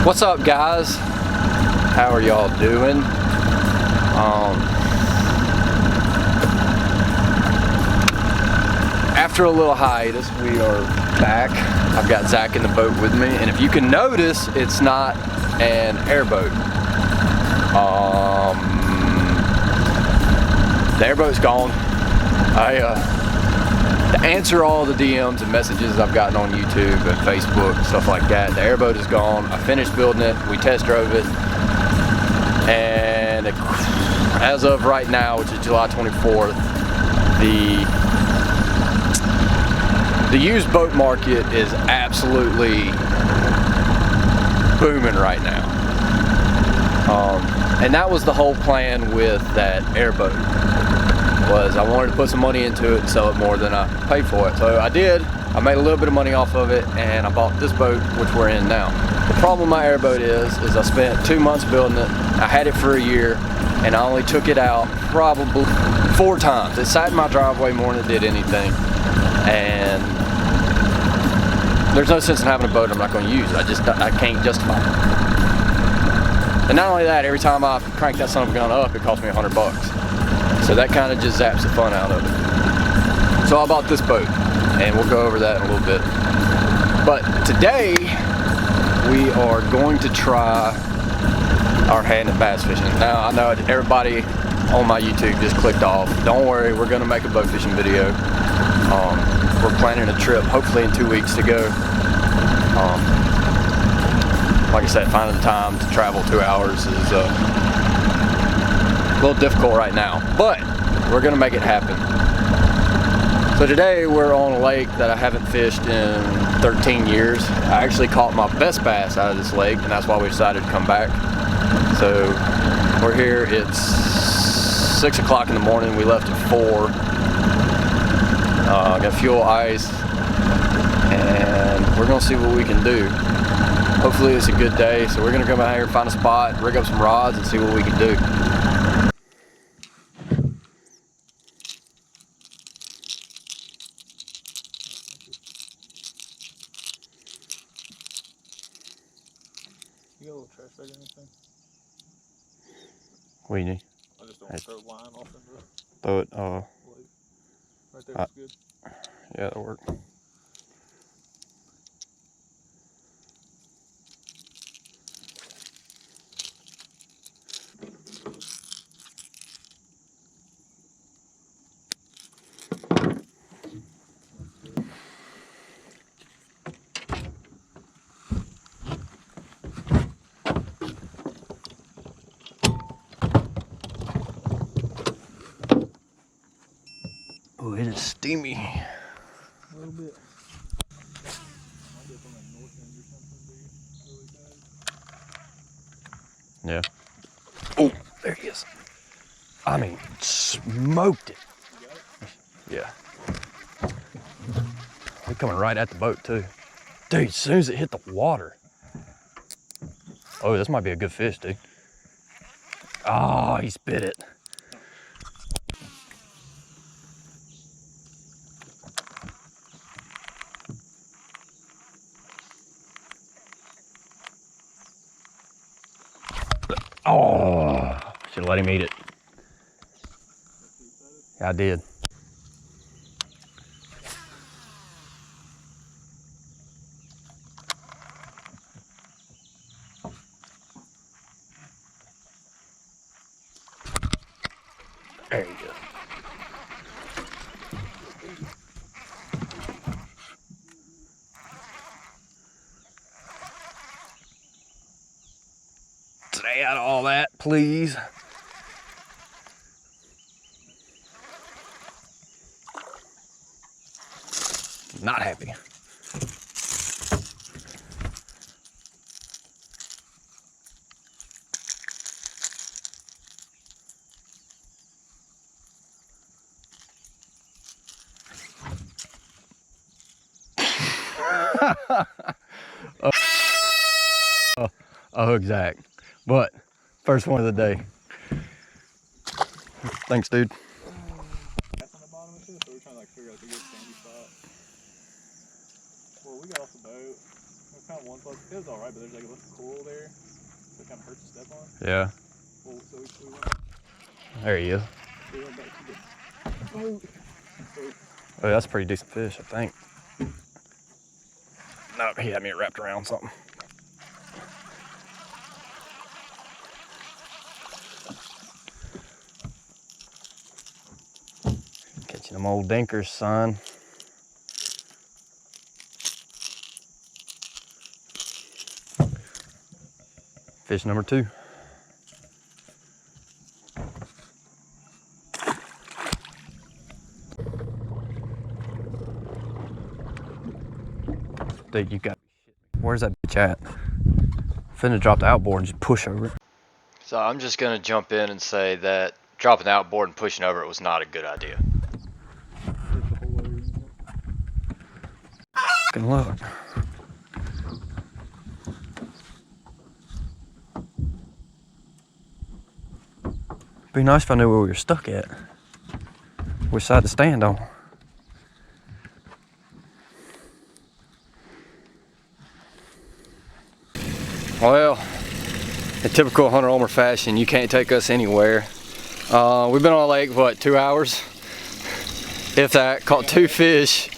What's up, guys? How are y'all doing? After a little hiatus, we are back. I've got Zach in the boat with me, and if you can notice, it's not an airboat. The airboat's gone. To answer all the DMs and messages I've gotten on YouTube and Facebook and stuff like that, the airboat is gone. I finished building it. We test drove it, and as of right now, which is July 24th, the used boat market is absolutely booming right now. And that was the whole plan with that airboat, was I wanted to put some money into it and sell it more than I paid for it. So I did. I made a little bit of money off of it, and I bought this boat, which we're in now. The problem with my airboat is I spent 2 months building it. I had it for a year, and I only took it out probably 4 times. It sat in my driveway more than it did anything, and there's no sense in having a boat I'm not going to use. I can't justify it. And not only that, every time I crank that son of a gun up, it costs me $100. So that kind of just zaps the fun out of it. So I bought this boat, and we'll go over that in a little bit. But today, we are going to try our hand at bass fishing. Now, I know everybody on my YouTube just clicked off. Don't worry, we're going to make a boat fishing video. We're planning a trip, hopefully in 2 weeks to go. Like I said, finding the time to travel 2 hours is a little difficult right now, but we're gonna make it happen. So today we're on a lake that I haven't fished in 13 years. I actually caught my best bass out of this lake, and that's why we decided to come back. So we're here, it's 6 o'clock in the morning. We left at 4. Got fuel, ice, and we're gonna see what we can do. Hopefully it's a good day, so we're gonna come out here and find a spot, rig up some rods, and see what we can do. You got a little trash bag or anything? What do you need? I just don't want to throw line off into the Throw it, lake. Right there is good. yeah, that'll work. Oh, it is steamy. A little bit. Might be from like north end or something, really bad. Yeah. Oh, there he is. I mean, smoked it. You got it? Yeah. We're coming right at the boat too. Dude, as soon as it hit the water. Oh, this might be a good fish, dude. Oh, he spit it. Oh, should have let him eat it. Yeah, I did. There you go. Stay out of all that, please. Not happy. A hook, Zach. But first one of the day. Thanks, dude. That's on the bottom of it, so we're trying to like figure out the good sandy spot. Well, we got off the boat. found one spot. It was alright, but there's like a little coral there. So it kind of hurts to step on. Yeah. Well, so we There he is. went back to the boat. Oh, that's a pretty decent fish, I think. No, he had me wrapped around something. Catching them old dinkers, son. Fish number 2. Dude, you got shit. Where's that bitch at? Finna drop the outboard and just push over it. So I'm just gonna jump in and say that dropping the outboard and pushing over it was not a good idea. Fucking look. Be nice if I knew where we were stuck at. Which side to stand on. Well, in typical Hunter Ulmer fashion, you can't take us anywhere. We've been on the lake, what, 2 hours? If that, caught 2 fish.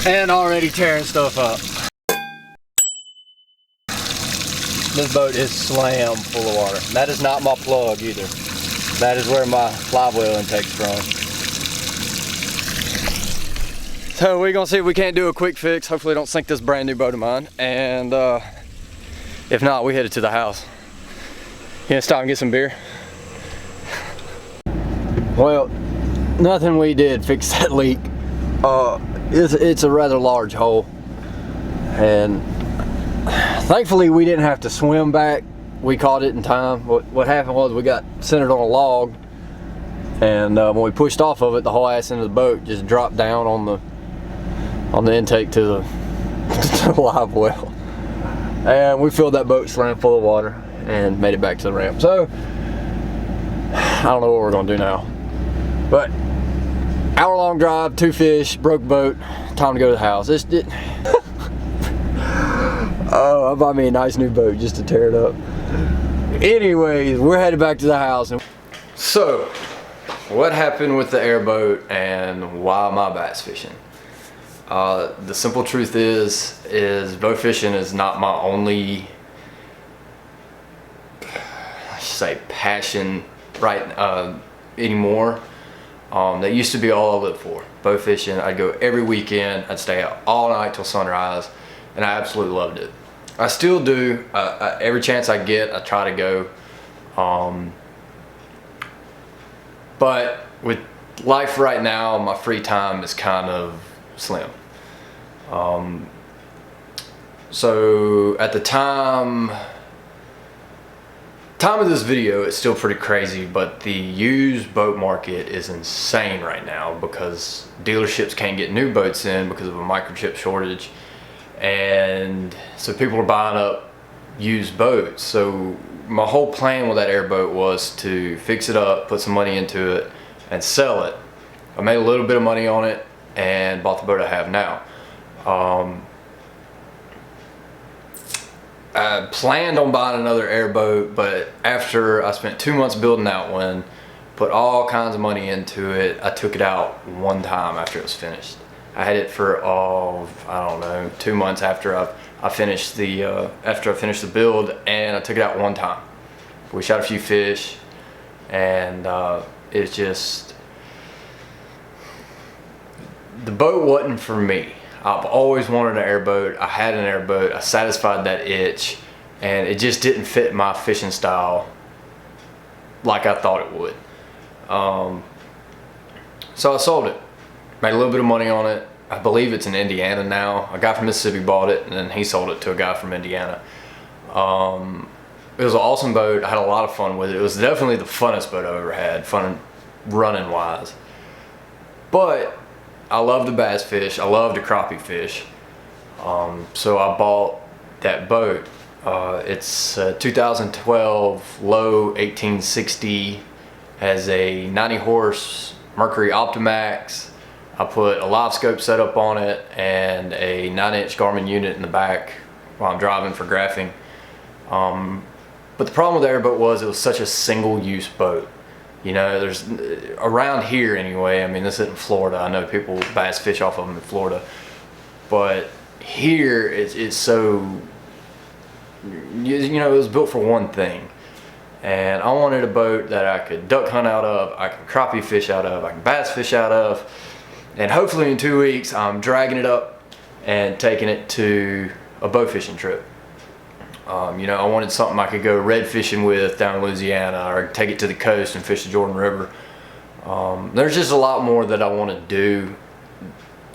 And already tearing stuff up. This boat is slammed full of water. That is not my plug either. That is where my live well intake's from. So we're gonna see if we can't do a quick fix. Hopefully don't sink this brand new boat of mine. And if not, we headed to the house. You gonna stop and get some beer? Well, nothing we did fix that leak. It's a rather large hole. And thankfully we didn't have to swim back. We caught it in time. What happened was we got centered on a log. And when we pushed off of it, the whole ass end of the boat just dropped down on the intake to the, to the live well. And we filled that boat slam full of water and made it back to the ramp. So I don't know what we're gonna do now. But hour-long drive, 2 fish, broke boat, time to go to the house. Oh, I bought me a nice new boat just to tear it up. Anyways, we're headed back to the house. So, what happened with the airboat and why am I bass fishing? The simple truth is boat fishing is not my only, I should say, passion anymore. That used to be all I lived for. Boat fishing. I'd go every weekend. I'd stay out all night till sunrise, and I absolutely loved it. I still do. Every chance I get, I try to go. But with life right now, my free time is kind of slim. So at the time of this video, it's still pretty crazy, but the used boat market is insane right now because dealerships can't get new boats in because of a microchip shortage, and so people are buying up used boats. So my whole plan with that airboat was to fix it up, put some money into it, and sell it. I made a little bit of money on it and bought the boat I have now. I planned on buying another airboat, but after I spent 2 months building that one, put all kinds of money into it, I took it out one time after it was finished. I had it for I don't know, 2 months after I finished the build, and I took it out one time. We shot a few fish, and it's just, the boat wasn't for me. I've always wanted an airboat. I had an airboat. I satisfied that itch, and it just didn't fit my fishing style like I thought it would. So I sold it. Made a little bit of money on it. I believe it's in Indiana now. A guy from Mississippi bought it, and then he sold it to a guy from Indiana. It was an awesome boat. I had a lot of fun with it. It was definitely the funnest boat I've ever had, fun running wise. But I love the bass fish. I love the crappie fish. So I bought that boat. It's a 2012 low 1860, has a 90 horse Mercury Optimax, I put a live scope setup on it and a 9-inch Garmin unit in the back while I'm driving for graphing. But the problem with the airboat was it was such a single-use boat. You know, there's around here anyway. I mean, this isn't Florida. I know people bass fish off of them in Florida, but here it's so, you know, it was built for one thing. And I wanted a boat that I could duck hunt out of, I can crappie fish out of, I can bass fish out of, and hopefully in 2 weeks I'm dragging it up and taking it to a bow fishing trip. You know, I wanted something I could go red fishing with down in Louisiana, or take it to the coast and fish the Jordan River. There's just a lot more that I want to do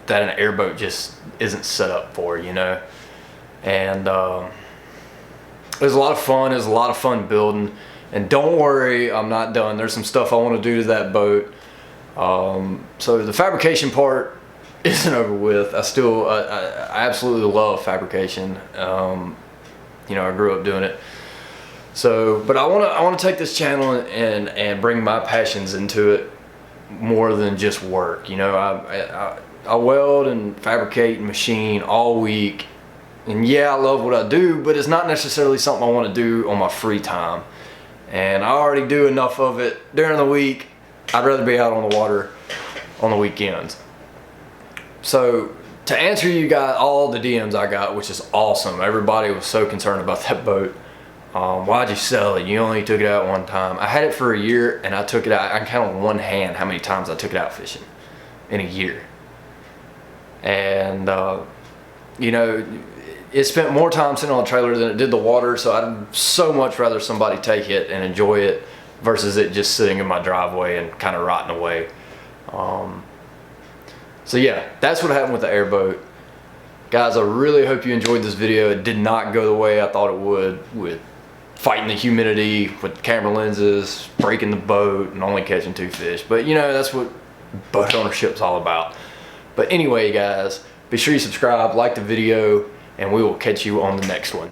that an airboat just isn't set up for, you know. And it was a lot of fun. It was a lot of fun building. And don't worry, I'm not done. There's some stuff I want to do to that boat. So the fabrication part isn't over with. I absolutely love fabrication. You know, I grew up doing it. So, but I want to take this channel and bring my passions into it more than just work. You know, I weld and fabricate and machine all week, and yeah, I love what I do, but it's not necessarily something I want to do on my free time. And I already do enough of it during the week. I'd rather be out on the water on the weekends. So to answer you guys, all the DMs I got, which is awesome. Everybody was so concerned about that boat. Why'd you sell it? You only took it out one time. I had it for a year, and I took it out. I can count on one hand how many times I took it out fishing in a year. And you know, it spent more time sitting on a trailer than it did the water, so I'd so much rather somebody take it and enjoy it versus it just sitting in my driveway and kind of rotting away. So yeah, that's what happened with the airboat. Guys, I really hope you enjoyed this video. It did not go the way I thought it would, with fighting the humidity, with camera lenses, breaking the boat, and only catching 2 fish. But you know, that's what boat ownership's all about. But anyway, guys, be sure you subscribe, like the video, and we will catch you on the next one.